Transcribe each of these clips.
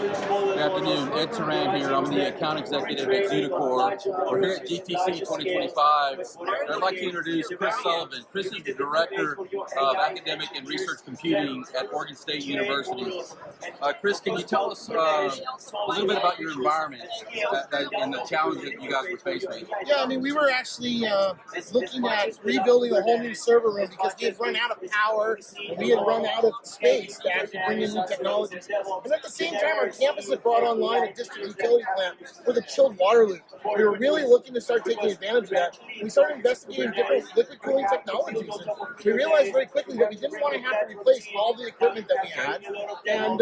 Good afternoon, Ed Turan here. I'm the account executive at ZutaCore. We're here at GTC 2025. I'd like to introduce Chris Sullivan. Chris is the Director of Academic and Research Computing at Oregon State University. Chris, can you tell us a little bit about your environment and the challenge that you guys were facing? Yeah, I mean, we were actually looking at rebuilding a whole new server room because we had run out of power and we had run out of space to actually bring in new technologies. And at the same time, our campus had brought online a district utility plant with a chilled water loop. We were really looking to start taking advantage of that. We started investigating different liquid cooling technologies. And we realized very quickly that we didn't want to have to replace all the equipment that we had. And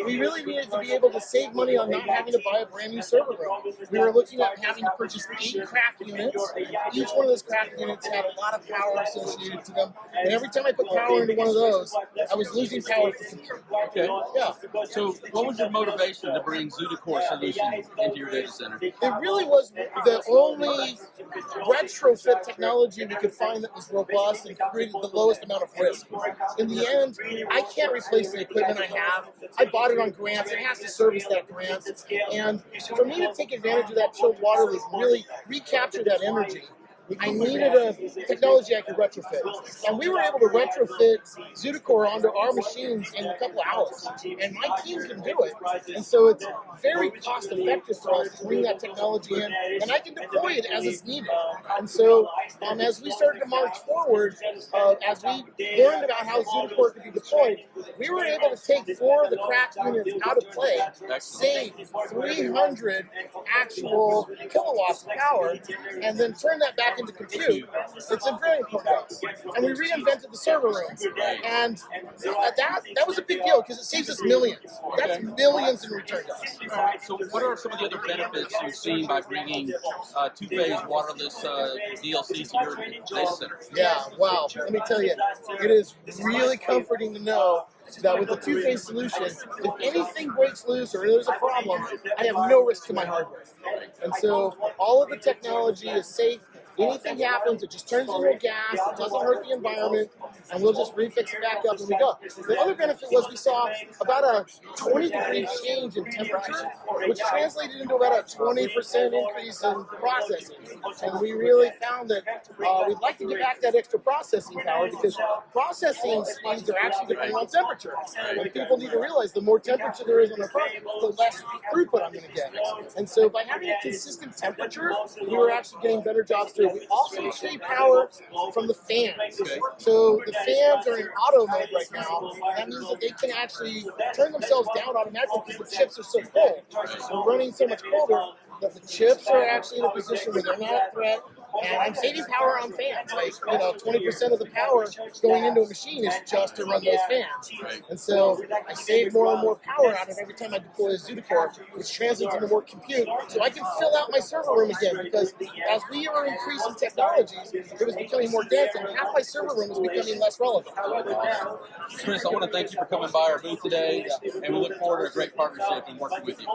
we really needed to be able to save money on not having to buy a brand new server room. We were looking at having to purchase 8 craft units. Each one of those craft units had a lot of power associated to them. And every time I put power into one of those, I was losing power for compute. Okay. Yeah. So what was your motivation to bring ZutaCore solution into your data center? It really was the only retrofit technology we could find that was robust and created the lowest amount of risk. In the end, I can't replace the equipment I have. I bought it on grants. It has to service that grant. And for me to take advantage of that chilled water loop and really recapture that energy, I needed a technology I could retrofit. And we were able to retrofit ZutaCore onto our machines in a couple of hours. And my team can do it. And so it's very cost effective for us to bring that technology in. And I can deploy it as it's needed. And so as we started to march forward, as we learned about how ZutaCore could be deployed, we were able to take 4 of the cracked units out of play, save 300 actual kilowatts of power, and then turn that back into compute. It's a very important to us. And we reinvented the server rooms. And that was a big deal because it saves us millions. That's millions in return to us. All right, so what are some of the other benefits you've seen by bringing two-phase waterless DLC to your data center? Yeah, wow. Let me tell you, it is really comforting to know that with a two-phase solution, if anything breaks loose or there's a problem, I have no risk to my hardware. And so all of the technology is safe. Anything happens, it just turns into a gas, it doesn't hurt the environment, and we'll just refix it back up and we go. The other benefit was we saw about a 20-degree change in temperature, which translated into about a 20% increase in processing. And we really found that we'd like to get back that extra processing power because processing speeds are actually depending on temperature. And people need to realize the more temperature there is on the front, the less throughput I'm going to get. And so by having a consistent temperature, we were actually getting better jobs through. We also save power from the fans. So the fans are in auto mode right now. That means that they can actually turn themselves down automatically because the chips are so cold. So running so much colder that the chips are actually in a position where they're not a threat. And I'm saving power on fans. Like, 20% of the power going into a machine is just to run those fans. And so I save more and more power out of every time I deploy a ZutaCore, which translates into more compute. So I can fill out my server room again because as we were increasing technologies, it was becoming more dense and half my server room was becoming less relevant. Chris, I want to thank you for coming by our booth today, and we look forward to a great partnership and working with you.